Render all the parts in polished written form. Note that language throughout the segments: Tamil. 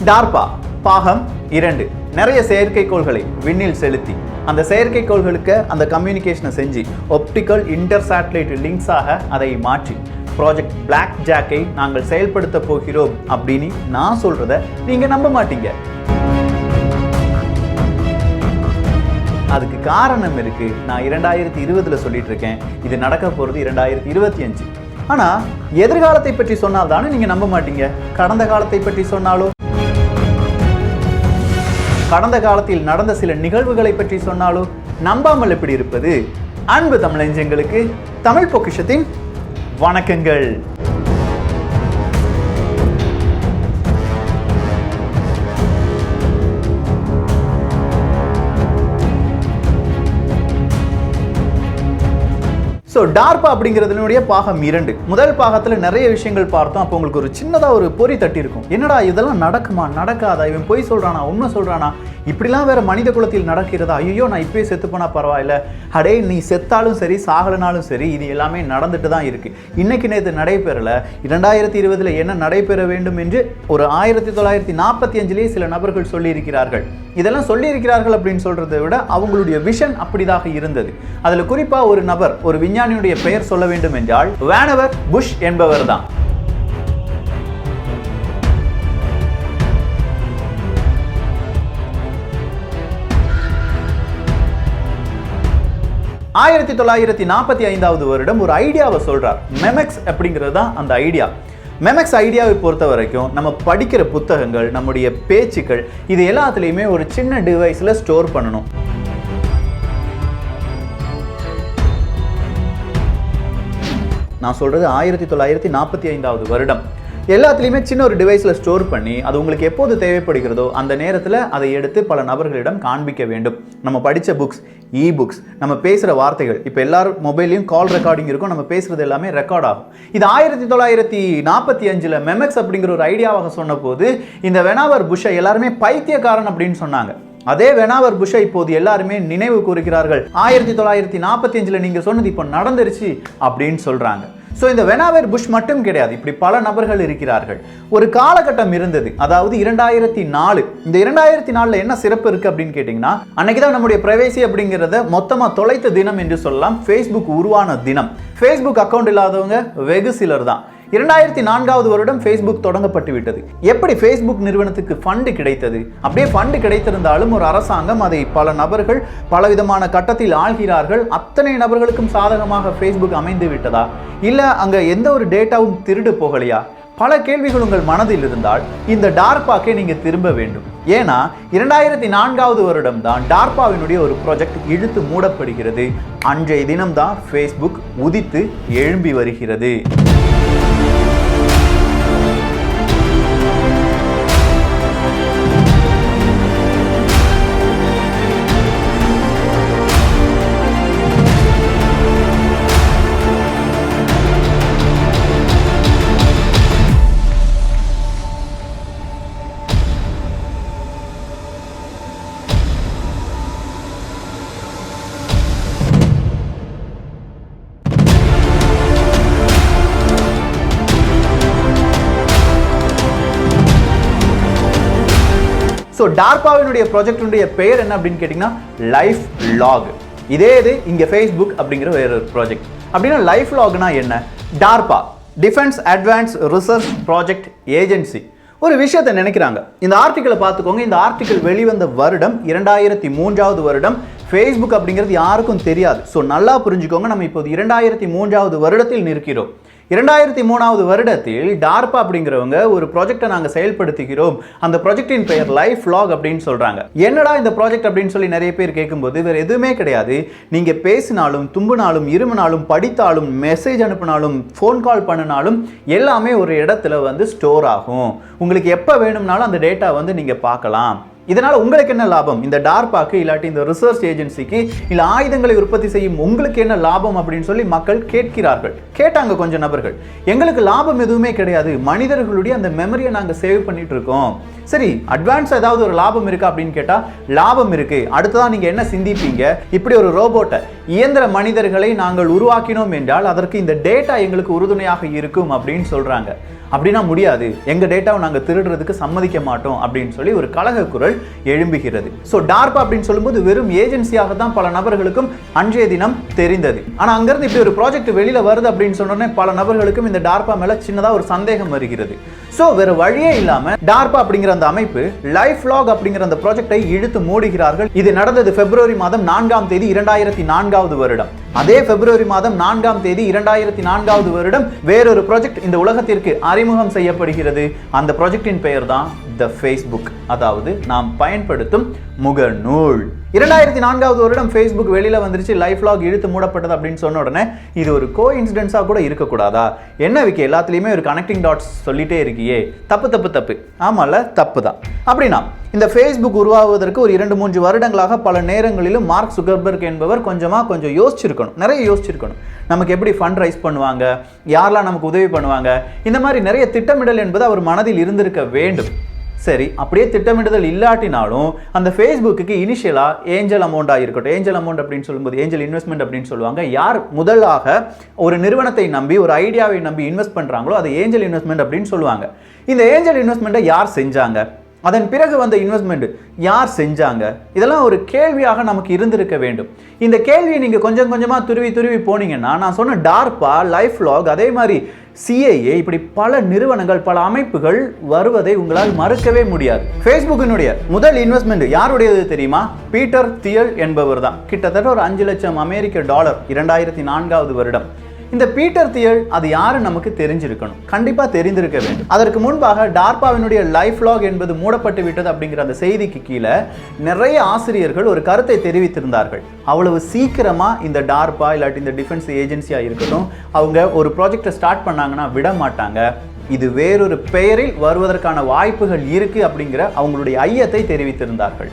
DARPA பாகம் 2 நிறைய செயற்கைக்கோள்களை விண்ணில் செலுத்தி அந்த செயற்கைக்கோள்களுக்கு அந்த கம்யூனிகேஷனை செஞ்சு ஆப்டிக்கல் இன்டர் சேட்டலைட் லிங்க்ஸாக அதை மாற்றி ப்ராஜெக்ட் பிளாக் ஜாக்கை நாங்கள் செயல்படுத்த போகிறோம் அப்படின்னு நான் சொல்றத நீங்க நம்ப மாட்டீங்க. அதுக்கு காரணம் இருக்கு. நான் 2020 சொல்லிட்டு இருக்கேன், இது நடக்க போறது 2025. ஆனா எதிர்காலத்தை பற்றி சொன்னால் தானே நீங்க நம்ப மாட்டீங்க. கடந்த காலத்தை பற்றி சொன்னாலோ, கடந்த காலத்தில் நடந்த சில நிகழ்வுகளை பற்றி சொன்னாலோ நம்பாமல் எப்படி இருப்பது? அன்பு தமிழஞ்சங்களுக்கு தமிழ் பொக்கிஷத்தின் வணக்கங்கள். ஸோ DARPA அப்படிங்கிறதுனுடைய பாகம் 2. முதல் பாகத்தில் நிறைய விஷயங்கள் பார்த்தோம். அப்போ உங்களுக்கு ஒரு சின்னதாக ஒரு பொறி தட்டி இருக்கும். என்னடா இதெல்லாம் நடக்குமா, நடக்காதா, இவன் பொய் சொல்கிறானா, உண்மை சொல்கிறானா, இப்படிலாம் வேற மனித குலத்தில் நடக்கிறதா, ஐயோ நான் இப்போயே செத்து போனால் பரவாயில்ல, அடே நீ செத்தாலும் சரி சாகலனாலும் சரி இது எல்லாமே நடந்துட்டு தான் இருக்குது. இன்னைக்கு நேற்று நடைபெறலை, 2020 என்ன நடைபெற வேண்டும் என்று ஒரு 1945 சில நபர்கள் சொல்லியிருக்கிறார்கள். இதெல்லாம் சொல்லியிருக்கிறார்கள் அப்படின்னு சொல்றதை விட அவங்களுடைய விஷன் அப்படிதாக இருந்தது. அதில் குறிப்பாக ஒரு நபர், ஒரு விஞ்ஞானியுடைய பெயர் சொல்ல வேண்டும் என்றால் வேனவர் புஷ் என்பவர் தான். ஆயிரத்தி 1945 வருடம் ஒரு ஐடியாவை சொல்றார். மெமெக்ஸ் அப்படிங்கிறது தான் அந்த ஐடியா. மெமெக்ஸ் ஐடியாவை பொறுத்த வரைக்கும் நம்ம படிக்கிற புத்தகங்கள், நம்முடைய பேச்சுக்கள், இது எல்லாத்துலேயுமே ஒரு சின்ன டிவைஸில் ஸ்டோர் பண்ணணும். நான் சொல்றது 1945 வருடம். எல்லாத்துலேயுமே சின்ன ஒரு டிவைஸில் ஸ்டோர் பண்ணி அது உங்களுக்கு எப்போது தேவைப்படுகிறதோ அந்த நேரத்தில் அதை எடுத்து பல நபர்களிடம் காண்பிக்க வேண்டும். நம்ம படித்த புக்ஸ், புக்ஸ், நம்ம பேசுகிற வார்த்தைகள், இப்போ எல்லாரும் மொபைல்லையும் கால் ரெக்கார்டிங் இருக்கும், நம்ம பேசுகிறது எல்லாமே ரெக்கார்ட் ஆகும். இது 1945 மெமெக்ஸ் அப்படிங்கிற ஒரு ஐடியாவாக சொன்ன போது இந்த வெனாவர் புஷ்ஷை எல்லாருமே பைத்தியக்காரன் அப்படின்னு சொன்னாங்க. அதே வெனாவர் புஷ்ஷை இப்போது எல்லாருமே நினைவு கூறுகிறார்கள். 1945 நீங்க சொன்னது இப்போ நடந்துருச்சு அப்படின்னு சொல்றாங்க. ஸோ இந்த வெனாவர் புஷ் மட்டும் கிடையாது, இப்படி பல நபர்கள் இருக்கிறார்கள். ஒரு காலகட்டம் இருந்தது, அதாவது 2004. இந்த 2004 என்ன சிறப்பு இருக்கு அப்படின்னு கேட்டீங்கன்னா, அன்னைக்கு தான் நம்முடைய பிரைவேசி அப்படிங்கிறத மொத்தமா தொலைத்த தினம் என்று சொல்லலாம். ஃபேஸ்புக் உருவான தினம். ஃபேஸ்புக் அக்கௌண்ட் இல்லாதவங்க வெகு சிலர் தான். 2004 வருடம் ஃபேஸ்புக் தொடங்கப்பட்டு விட்டது. எப்படி ஃபேஸ்புக் நிறுவனத்துக்கு ஃபண்டு கிடைத்தது? அப்படியே ஃபண்டு கிடைத்திருந்தாலும் ஒரு அரசாங்கம் அதை பல நபர்கள் பலவிதமான கட்டத்தில் ஆள்கிறார்கள். அத்தனை நபர்களுக்கும் சாதகமாக ஃபேஸ்புக் அமைந்து விட்டதா, இல்ல அங்க எந்த ஒரு டேட்டாவும் திருடு போகலையா? பல கேள்விகள் உங்கள் மனதில் இருந்தால் இந்த டார்பாக்கே நீங்க திரும்ப வேண்டும். ஏன்னா 2004 வருடம் தான் டார்பாவினுடைய ஒரு ப்ராஜெக்ட் இழுத்து மூடப்படுகிறது. அன்றைய தினம் தான் ஃபேஸ்புக் உதித்து எழும்பி வருகிறது. ஸோ டார்பாவினுடைய ப்ராஜெக்டுடைய பெயர் என்ன அப்படின்னு கேட்டிங்கன்னா லைஃப் லாக். இதே இது இங்கே ஃபேஸ்புக் அப்படிங்கிற வேற ஒரு ப்ராஜெக்ட். அப்படின்னா லைஃப் லாக்னா என்ன? DARPA, defence advance research project agency, ஒரு விஷயத்தை நினைக்கிறாங்க. இந்த ஆர்டிக்கலை பார்த்துக்கோங்க. இந்த ஆர்டிக்கல் வெளிவந்த வருடம் 2003 வருடம். ஃபேஸ்புக் அப்படிங்கிறது யாருக்கும் தெரியாது. ஸோ நல்லா புரிஞ்சுக்கோங்க, நம்ம இப்போது 2003 வருடத்தில் நிற்கிறோம். 2003 வருடத்தில் டார்பா அப்படிங்கிறவங்க ஒரு ப்ராஜெக்டை நாங்கள் செயல்படுத்துகிறோம். அந்த ப்ராஜெக்டின் பெயர் லைஃப் லாக் அப்படின்னு சொல்றாங்க. என்னடா இந்த ப்ராஜெக்ட் அப்படின்னு சொல்லி நிறைய பேர் கேட்கும்போது வேற எதுவுமே கிடையாது. நீங்க பேசினாலும், தும்புனாலும், இருமுனாலும், படித்தாலும், மெசேஜ் அனுப்பினாலும், ஃபோன் கால் பண்ணினாலும் எல்லாமே ஒரு இடத்துல ஸ்டோர் ஆகும். உங்களுக்கு எப்போ வேணும்னாலும் அந்த டேட்டா நீங்க பார்க்கலாம். இதனால உங்களுக்கு என்ன லாபம்? இந்த டார்பாக்கு இல்லாட்டி இந்த ரிசர்ச் ஏஜென்சிக்கு இல்ல ஆயுதங்களை உற்பத்தி செய்யும் உங்களுக்கு என்ன லாபம் அப்படின்னு சொல்லி மக்கள் கேட்கிறார்கள். கேட்டாங்க கொஞ்சம் நபர்கள். எங்களுக்கு லாபம் எதுவுமே கிடையாது, மனிதர்களுடைய அந்த மெமரியை நாங்க சேவ் பண்ணிட்டு இருக்கோம். சரி, அட்வான்ஸ் ஏதாவது ஒரு லாபம் இருக்கா அப்படின்னு கேட்டா லாபம் இருக்கு. அடுத்ததான் நீங்க என்ன சிந்திப்பீங்க? இப்படி ஒரு ரோபோட்டை, இயந்திர மனிதர்களை நாங்கள் உருவாக்கினோம் என்றால் அதற்கு இந்த டேட்டா எங்களுக்கு உறுதுணையாக இருக்கும் அப்படின்னு சொல்றாங்க. அப்படின்னா முடியாது, எங்க டேட்டாவை நாங்க திருடுறதுக்கு சம்மதிக்க மாட்டோம் அப்படின்னு சொல்லி ஒரு கலக குரல் எழும்புகிறது. சோ டார்பா அப்படின்னு சொல்லும்போது வெறும் ஏஜென்சியாக தான் பல நபர்களுக்கும் அன்றைய தினம் தெரிந்தது. ஆனா அங்கிருந்து இப்படி ஒரு ப்ராஜெக்ட் வெளியில வருது அப்படின்னு சொன்னோடனே பல நபர்களுக்கும் இந்த டார்பா மேல சின்னதா ஒரு சந்தேகம் வருகிறது. சோ வேற வழியே இல்லாம டார்பா அப்படிங்கிற அந்த அமைப்பு லைஃப் லாக் அப்படிங்கிற அந்த ப்ராஜெக்டை இழுத்து மூடுகிறார்கள். இது நடந்தது பிப்ரவரி மாதம் 4ஆம் தேதி 2004வது வருடம். அதே பிப்ரவரி மாதம் 4ஆம் தேதி 2004வது வருடம் வேறொரு ப்ராஜெக்ட் இந்த உலகத்திற்கு அறிமுகம் செய்யப்படுகிறது. அந்த ப்ராஜெக்டின் பெயர் தான் த ஃபேஸ்புக், அதாவது நாம் பயன்படுத்தும் முகநூல். 2004வது வருடம் ஃபேஸ்புக் வெளியில வந்துருச்சு, லைஃப் லாக் இழுத்து மூடப்பட்டது அப்படின்னு சொன்ன உடனே இது ஒரு கோ இன்சிடென்ஸா கூட இருக்கக்கூடாதா? என்ன விக்கி, எல்லாத்துலயுமே ஒரு கனெக்டிங் டாட்ஸ் சொல்லிட்டே இருக்கியே, தப்பு தப்பு தப்பு. ஆமால, தப்பு தான். அப்படின்னா இந்த ஃபேஸ்புக் உருவாகுவதற்கு ஒரு 2-3 வருடங்களாக பல நேரங்களிலும் மார்க் சுகர்பர்க் என்பவர் கொஞ்சம் யோசிச்சிருக்கணும், நிறைய யோசிச்சிருக்கணும். நமக்கு எப்படி ஃபண்ட் ரைஸ் பண்ணுவாங்க, யாரெல்லாம் நமக்கு உதவி பண்ணுவாங்க, இந்த மாதிரி நிறைய திட்டமிடல் என்பது அவர் மனதில் இருந்திருக்க வேண்டும். சரி, அப்படியே திட்டமிடுதல் இல்லாட்டினாலும் அந்த ஃபேஸ்புக்கு இனிஷியலா ஏஞ்சல் அமௌண்டாக இருக்கட்டும், ஏஞ்சல் அமௌண்ட் அப்படின்னு சொல்லும்போது ஏஞ்சல் இன்வெஸ்ட்மெண்ட் அப்படின்னு சொல்லுவாங்க. யார் முதலாக ஒரு நிறுவனத்தை நம்பி ஒரு ஐடியாவை நம்பி இன்வெஸ்ட் பண்றாங்களோ அது ஏஞ்சல் இன்வெஸ்ட்மெண்ட் அப்படின்னு சொல்லுவாங்க. இந்த ஏஞ்சல் இன்வெஸ்ட்மெண்ட்டை யார் செஞ்சாங்க, அதன் பிறகு வந்த இன்வெஸ்ட்மெண்ட் யார் செஞ்சாங்க, இதெல்லாம் ஒரு கேள்வியாக நமக்கு இருந்திருக்க வேண்டும். இந்த கேள்வியை நீங்க கொஞ்சம் கொஞ்சமா துருவி போனீங்கன்னா நான் சொன்ன டார்பா, லைஃப் லாக், அதே மாதிரி CIA, இப்படி பல நிறுவனங்கள், பல அமைப்புகள் வருவதை உங்களால் மறுக்கவே முடியாது. ஃபேஸ்புக்கினுடைய முதல் இன்வெஸ்ட்மெண்ட் யாருடையது தெரியுமா? பீட்டர் தியல் என்பவர் தான். கிட்டத்தட்ட ஒரு $5 லட்சம் அமெரிக்க டாலர் 2004வது வருடம். இந்த பீட்டர் தியல் அது யாரு நமக்கு தெரிஞ்சிருக்கணும், கண்டிப்பா தெரிந்திருக்க வேண்டும். அதற்கு முன்பாக டார்பாவினுடைய லைஃப் லாக் என்பது மூடப்பட்டு விட்டது அப்படிங்கிற அந்த செய்திக்கு கீழே நிறைய ஆசிரியர்கள் ஒரு கருத்தை தெரிவித்திருந்தார்கள். அவ்வளவு சீக்கிரமா இந்த டார்பா இல்லாட்டி இந்த டிஃபென்ஸ் ஏஜென்சியா இருக்கட்டும், அவங்க ஒரு ப்ராஜெக்டை ஸ்டார்ட் பண்ணாங்கன்னா விட மாட்டாங்க, இது வேறொரு பெயரில் வருவதற்கான வாய்ப்புகள் இருக்கு அப்படிங்கிற அவங்களுடைய ஐயத்தை தெரிவித்திருந்தார்கள்.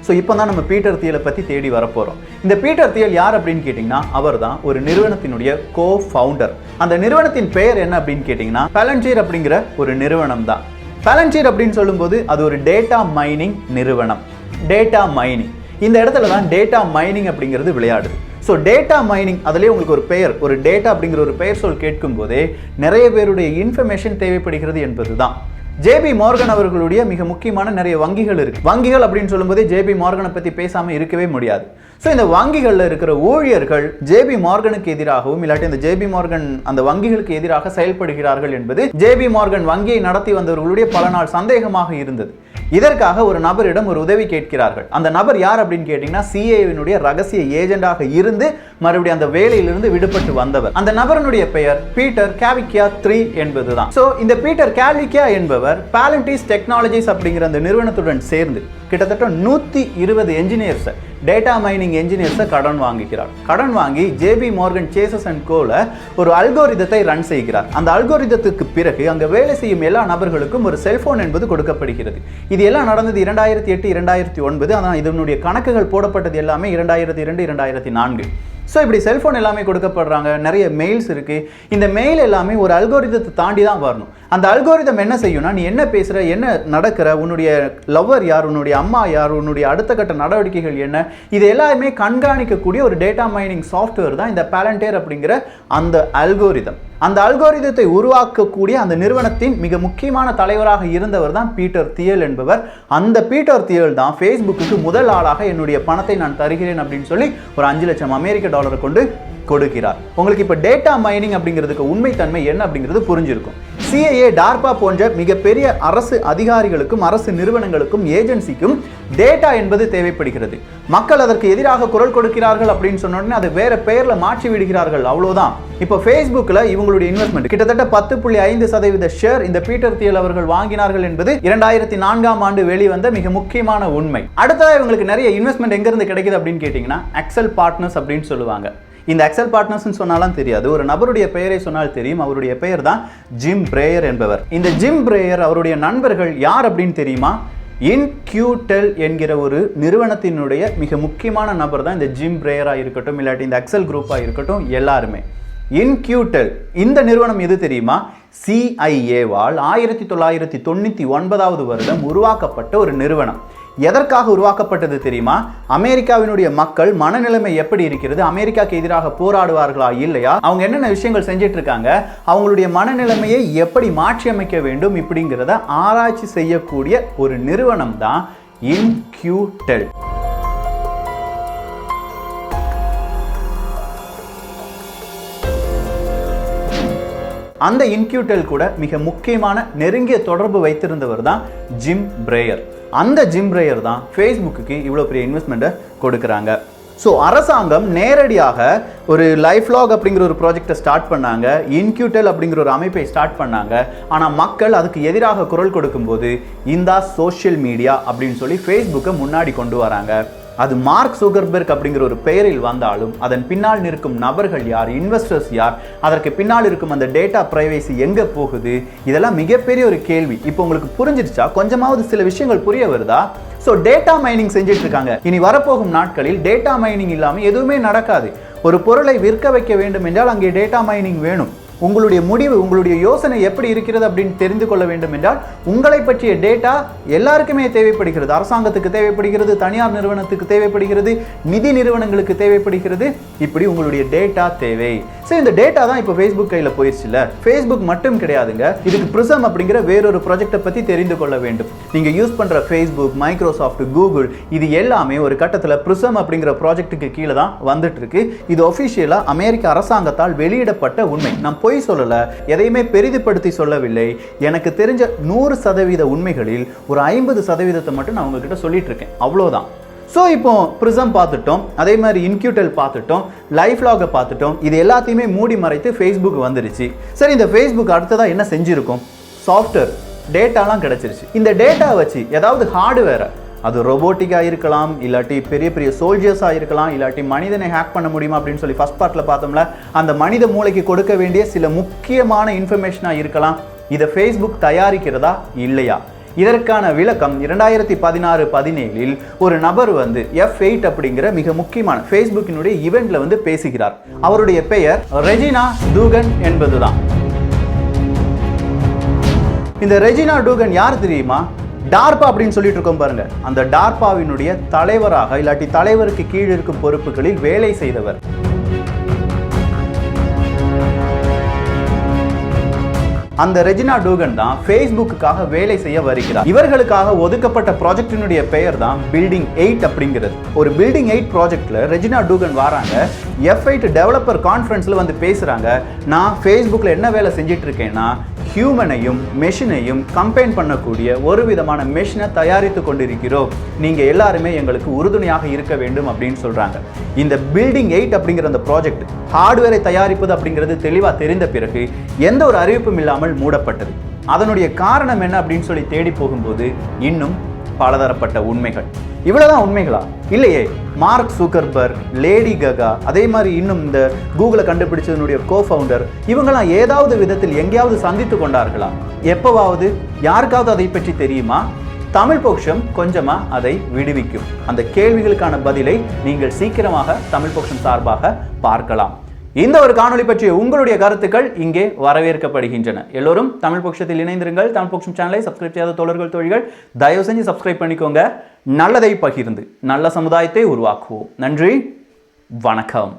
ஸோ இப்போ தான் நம்ம பீட்டர் தியலை பற்றி தேடி வரப்போகிறோம். இந்த பீட்டர் தியல் யார் அப்படின்னு கேட்டிங்கன்னா அவர் தான் ஒரு நிறுவனத்தினுடைய கோ ஃபவுண்டர். அந்த நிறுவனத்தின் பெயர் என்ன அப்படின்னு கேட்டிங்கன்னா பாலன்டியர் அப்படிங்கிற ஒரு நிறுவனம் தான். பாலன்டியர் அப்படின்னு சொல்லும்போது அது ஒரு டேட்டா மைனிங் நிறுவனம். டேட்டா மைனிங், இந்த இடத்துல தான் டேட்டா மைனிங் அப்படிங்கிறது விளையாடுது. ஸோ டேட்டா மைனிங், அதிலே உங்களுக்கு ஒரு பெயர், ஒரு டேட்டா அப்படிங்கிற ஒரு பெயர் சொல் கேட்கும் போதே நிறைய பேருடைய இன்ஃபர்மேஷன் தேவைப்படுகிறது என்பது தான். ஜேபி மார்கன் அவர்களுடைய மிக முக்கியமான நிறைய வங்கிகள் இருக்கு. வங்கிகள் அப்படின்னு சொல்லும்போதே ஜேபி மார்கனை பத்தி பேசாம இருக்கவே முடியாது. ஸோ இந்த வங்கிகளில் இருக்கிற ஊழியர்கள் ஜேபி மார்கனுக்கு எதிராகவும் இல்லாட்டி இந்த ஜேபி மார்கன் அந்த வங்கிகளுக்கு எதிராக செயல்படுகிறார்கள் என்பது ஜேபி மார்கன் வங்கியை நடத்தி வந்தவர்களுடைய பல நாள் சந்தேகமாக இருந்தது. இதற்காக ஒரு நபரிடம் ஒரு உதவி கேட்கிறார்கள். அந்த நபர் யார் அப்படின்னு கேட்டீங்கன்னா சிஏவினுடைய ரகசிய ஏஜெண்டாக இருந்து மறுபடியும் அந்த வேலையிலிருந்து விடுபட்டு வந்தவர். அந்த நபருடைய பெயர் பீட்டர் கேவிக்கியா 3 என்பதுதான். சோ இந்த பீட்டர் கேவிக்கியா என்பவர் பாலன்டிஸ் டெக்னாலஜிஸ் அப்படிங்கிற அந்த நிறுவனத்துடன் சேர்ந்து கிட்டத்தட்ட 120 என்ஜினியர்ஸ், டேட்டா மைனிங் என்ஜினியர்ஸை கடன் வாங்குகிறார். கடன் வாங்கி ஜேபி மார்கன் சேசஸ் அண்ட் கோல ஒரு அல்கோரிதத்தை ரன் செய்கிறார். அந்த அல்கோரிதத்துக்கு பிறகு அங்க வேலை செய்யும் எல்லா நபர்களுக்கும் ஒரு செல்போன் என்பது கொடுக்கப்படுகிறது. இது எல்லாம் நடந்தது 2008, 2009. ஆனால் இதனுடைய கணக்குகள் போடப்பட்டது எல்லாமே 2002, 2004. ஸோ இப்படி செல்ஃபோன் எல்லாமே கொடுக்கப்படுறாங்க, நிறைய மெயில்ஸ் இருக்கு. இந்த மெயில் எல்லாமே ஒரு அல்கோரிதத்தை தாண்டி தான் வரணும். அந்த அல்கோரிதம் என்ன செய்யும்னா, நீ என்ன பேசுற, என்ன நடக்கிற, உன்னுடைய லவ்வர் யார், உன்னுடைய அம்மா யார், உன்னுடைய அடுத்த கட்ட நடவடிக்கைகள் என்ன, இது எல்லாமே கண்காணிக்கக்கூடிய ஒரு டேட்டா மைனிங் சாஃப்ட்வேர் தான் இந்த பாலன்டியர் அப்படிங்கிற அந்த அல்கோரிதம். அந்த அல்கோரிதத்தை உருவாக்கக்கூடிய அந்த நிறுவனத்தின் மிக முக்கியமான தலைவராக இருந்தவர் தான் பீட்டர் தியல் என்பவர். அந்த பீட்டர் தியல் தான் ஃபேஸ்புக்கு முதல் ஆளாக என்னுடைய பணத்தை நான் தருகிறேன் அப்படின்னு சொல்லி ஒரு $5 லட்சம் அமெரிக்க டாலரை கொண்டு கொடுக்கிறார். உங்களுக்கு இப்ப டேட்டா மைனிங் அப்படிங்கிறதுக்கு உண்மைத்தன்மை என்ன அப்படிங்கிறது புரிஞ்சிருக்கும். CIA, DARPA போன்ற மிகப்பெரிய அரசு அதிகாரிகளுக்கும் அரசு நிறுவனங்களுக்கும் ஏஜென்சிக்கும் டேட்டா என்பது தேவைப்படுகிறது. மக்கள் அதற்கு எதிராக குரல் கொடுக்கிறார்கள் அப்படின்னு சொன்ன உடனே அதை வேற பெயர்ல மாற்றி விடுகிறார்கள், அவ்வளவுதான். இப்போ ஃபேஸ்புக்ல இவங்களுடைய இன்வெஸ்ட்மெண்ட் கிட்டத்தட்ட 10.5% ஷேர் இந்த பீட்டர் தியல் அவர்கள் வாங்கினார்கள் என்பது 2004ஆம் ஆண்டு வெளிவந்த மிக முக்கியமான உண்மை. அடுத்ததாக இவங்களுக்கு நிறைய இன்வெஸ்ட்மெண்ட் எங்க இருந்து கிடைக்குது அப்படின்னு கேட்டீங்கன்னா எக்ஸல் பார்ட்னர்ஸ் அப்படின்னு சொல்லுவாங்க. இந்த எக்ஸல் பார்ட்னர்ஸ்னு சொன்னாலும் தெரியாது, ஒரு நபருடைய பெயரை சொன்னால் தெரியும். அவருடைய பெயர் தான் ஜிம் பிரேயர் என்பவர். இந்த ஜிம் பிரேயர் அவருடைய நண்பர்கள் யார் அப்படின்னு தெரியுமா? இன்க்யூடெல் என்கிற ஒரு நிறுவனத்தினுடைய மிக முக்கியமான நபர் தான் இந்த ஜிம் பிரேயராக இருக்கட்டும், இல்லாட்டி இந்த எக்ஸல் குரூப்பாக இருக்கட்டும், எல்லாருமே. இன்க்யூடெல் இந்த நிறுவனம் எது தெரியுமா? CIA-வால் 1999 வருடம் உருவாக்கப்பட்ட ஒரு நிறுவனம். எதற்காக உருவாக்கப்பட்டது தெரியுமா? அமெரிக்காவினுடைய மக்கள் மனநிலைமை எப்படி இருக்கிறது, அமெரிக்காவுக்கு எதிராக போராடுவார்களா இல்லையா, அவங்க என்னென்ன விஷயங்கள் செஞ்சிட்டு இருக்காங்க, அவங்களுடைய மனநிலைமையை எப்படி மாற்றி அமைக்க வேண்டும் இப்படிங்கிறத ஆராய்ச்சி செய்யக்கூடிய ஒரு நிறுவனம் தான் இன்க்யூடெல். அந்த இன்க்யூடெல் கூட மிக முக்கியமான நெருங்கிய தொடர்பு வைத்திருந்தவர் தான் ஜிம் பிரேயர். அந்த ஜிம் பிரேயர் தான் ஃபேஸ்புக்கு இவ்வளோ பெரிய இன்வெஸ்ட்மெண்ட்டை கொடுக்குறாங்க. ஸோ அரசாங்கம் நேரடியாக ஒரு லைஃப் லாக் அப்படிங்கிற ஒரு ப்ராஜெக்டை ஸ்டார்ட் பண்ணாங்க, இன்க்யூடெல் அப்படிங்கிற ஒரு அமைப்பை ஸ்டார்ட் பண்ணாங்க. ஆனால் மக்கள் அதுக்கு எதிராக குரல் கொடுக்கும்போது இந்த சோஷியல் மீடியா அப்படின்னு சொல்லி ஃபேஸ்புக்கை முன்னாடி கொண்டு வராங்க. அது மார்க் ஜுக்கர்பெர்க் அப்படிங்கிற ஒரு பெயரில் வந்தாலும் அதன் பின்னால் நிற்கும் நபர்கள் யார், இன்வெஸ்டர்ஸ் யார், அதற்கு பின்னால் இருக்கும் அந்த டேட்டா பிரைவேசி எங்கே போகுது, இதெல்லாம் மிகப்பெரிய ஒரு கேள்வி. இப்போ உங்களுக்கு புரிஞ்சிருச்சா? கொஞ்சமாவது சில விஷயங்கள் புரிய வருதா? ஸோ டேட்டா மைனிங் செஞ்சுட்டு இருக்காங்க. இனி வரப்போகும் நாட்களில் டேட்டா மைனிங் இல்லாமல் எதுவுமே நடக்காது. ஒரு பொருளை விற்க வைக்க வேண்டும் என்றால் அங்கே டேட்டா மைனிங் வேணும். உங்களுடைய முடிவு, உங்களுடைய யோசனை எப்படி இருக்கிறது அப்படின்னு தெரிந்து கொள்ள வேண்டும் என்றால் உங்களை பற்றிய டேட்டா எல்லாருக்குமே தேவைப்படுகிறது. அரசாங்கத்துக்கு தேவைப்படுகிறது, தனியார் நிறுவனத்துக்கு தேவைப்படுகிறது, நிதி நிறுவனங்களுக்கு தேவைப்படுகிறது. இப்படி உங்களுடைய டேட்டா தேவை. ஸோ இந்த டேட்டா தான் இப்போ ஃபேஸ்புக் கையில் போயிடுச்சுல. ஃபேஸ்புக் மட்டும் கிடையாதுங்க, இதுக்கு பிரிசம் அப்படிங்கிற வேறொரு ப்ராஜெக்டை பற்றி தெரிந்து கொள்ள வேண்டும். நீங்கள் யூஸ் பண்ணுற ஃபேஸ்புக், மைக்ரோசாஃப்ட், கூகுள் இது எல்லாமே ஒரு கட்டத்தில் பிரிசம் அப்படிங்கிற ப்ராஜெக்ட்டுக்கு கீழே தான் வந்துட்டு இருக்கு. இது ஒஃபிஷியலாக அமெரிக்க அரசாங்கத்தால் வெளியிடப்பட்ட உண்மை. நான் பொய் சொல்லல, எதையுமே பெரிதுபடுத்தி சொல்லவில்லை. எனக்கு தெரிஞ்ச 100% உண்மைகளில் ஒரு 50% மட்டும் நான் உங்ககிட்ட சொல்லிட்டு இருக்கேன், அவ்வளோதான். ஸோ இப்போ பிரிசம் பார்த்துட்டோம், அதே மாதிரி இன்க்யூடெல் பார்த்துட்டோம், லைஃப் லாகை பார்த்துட்டோம். இது எல்லாத்தையுமே மூடி மறைத்து ஃபேஸ்புக் வந்துருச்சு. சரி, இந்த ஃபேஸ்புக் அடுத்ததாக என்ன செஞ்சிருக்கும்? சாஃப்ட்வேர் டேட்டாலாம் கிடைச்சிருச்சு. இந்த டேட்டா வச்சு ஏதாவது ஹார்ட்வேரை, அது ரோபோட்டிக்காக இருக்கலாம், இல்லாட்டி பெரிய பெரிய சோல்ஜர்ஸாக இருக்கலாம், இல்லாட்டி மனிதனை ஹேக் பண்ண முடியுமா அப்படின்னு சொல்லி ஃபர்ஸ்ட் பார்ட்டில் பார்த்தோம்ல, அந்த மனித மூளைக்கு கொடுக்க வேண்டிய சில முக்கியமான இன்ஃபர்மேஷனாக இருக்கலாம். இதை ஃபேஸ்புக் தயாரிக்கிறதா இல்லையா? இதற்கான விளக்கம் 2016-17 ஒரு நபர் வந்து F8 அப்படிங்கிற மிக முக்கியமான ஃபேஸ்புக்கினுடைய ஈவெண்ட்ல வந்து பேசுகிறார். அவருடைய பெயர் ரெஜினா டூகன் என்பதுதான். இந்த ரெஜினா டூகன் யார் தெரியுமா? டார்பா அப்படின்னு சொல்லிட்டு இருக்கோம் பாருங்க, அந்த டார்பாவினுடைய தலைவராக இல்லாட்டி தலைவருக்கு கீழ் இருக்கும் பொறுப்புகளில் வேலை செய்தவர். அந்த ரெஜினா டூகன் தான் ஃபேஸ்புக்குக்காக வேலை செய்ய வருகிறார். இவர்களுக்காக ஒதுக்கப்பட்ட ப்ராஜெக்டினுடைய பெயர் தான் பில்டிங் 8 அப்படிங்கிறது. ஒரு பில்டிங் 8 ப்ராஜெக்ட்ல ரெஜினா டூகன் வராங்க, F8 டெவலப்பர் கான்ஃபரன்ஸ்ல வந்து பேசுறாங்க. நான் ஃபேஸ்புக்ல என்ன வேலை செஞ்சிட்டு இருக்கேன்னா, ஹியூமனையும் மெஷினையும் கம்பைன் பண்ணக்கூடிய ஒரு விதமான மெஷினை தயாரித்து கொண்டிருக்கிறோம். நீங்க எல்லாருமே எங்களுக்கு உறுதுணையாக இருக்க வேண்டும் அப்படின்னு சொல்றாங்க. இந்த பில்டிங் 8 அப்படிங்கிற அந்த ப்ராஜெக்ட் ஹார்ட்வேரை தயாரிப்பது அப்படிங்கிறது தெளிவாக தெரிந்த பிறகு எந்த ஒரு அறிவிப்பும் இல்லாமல் மூடப்பட்டது. அதனுடைய காரணம் என்ன அப்படின்னு சொல்லி தேடி போகும்போது இன்னும் பலதரப்பட்ட உண்மைகள். இவ்வளவுதான் உண்மைகளா? இல்லையே. மார்க் ஜுக்கர்பெர்க், லேடி ககா, அதே மாதிரி இன்னும் இந்த கூகுளை கண்டுபிடிச்சதனுடைய கோஃபவுண்டர், இவங்கெல்லாம் ஏதாவது விதத்தில் எங்கேயாவது சந்தித்து கொண்டார்களா? எப்பவாவது? யாருக்காவது அதை பற்றி தெரியுமா? தமிழ் பொக்கிஷம் கொஞ்சமா அதை விடுவிக்கும். அந்த கேள்விகளுக்கான பதிலை நீங்கள் சீக்கிரமாக தமிழ் பொக்கிஷம் சார்பாக பார்க்கலாம். இந்த ஒரு காணொளி பற்றிய உங்களுடைய கருத்துக்கள் இங்கே வரவேற்கப்படுகின்றன. எல்லோரும் தமிழ் பொக்கிஷத்தில் இணைந்திருங்கள். தமிழ் பொக்கிஷம் சேனலை சப்ஸ்கிரைப் செய்யாத தோழர்கள் தோழிகள் தயவு செஞ்சு சப்ஸ்கிரைப் பண்ணிக்கோங்க. நல்லதை பகிர்ந்து நல்ல சமுதாயத்தை உருவாக்குவோம். நன்றி, வணக்கம்.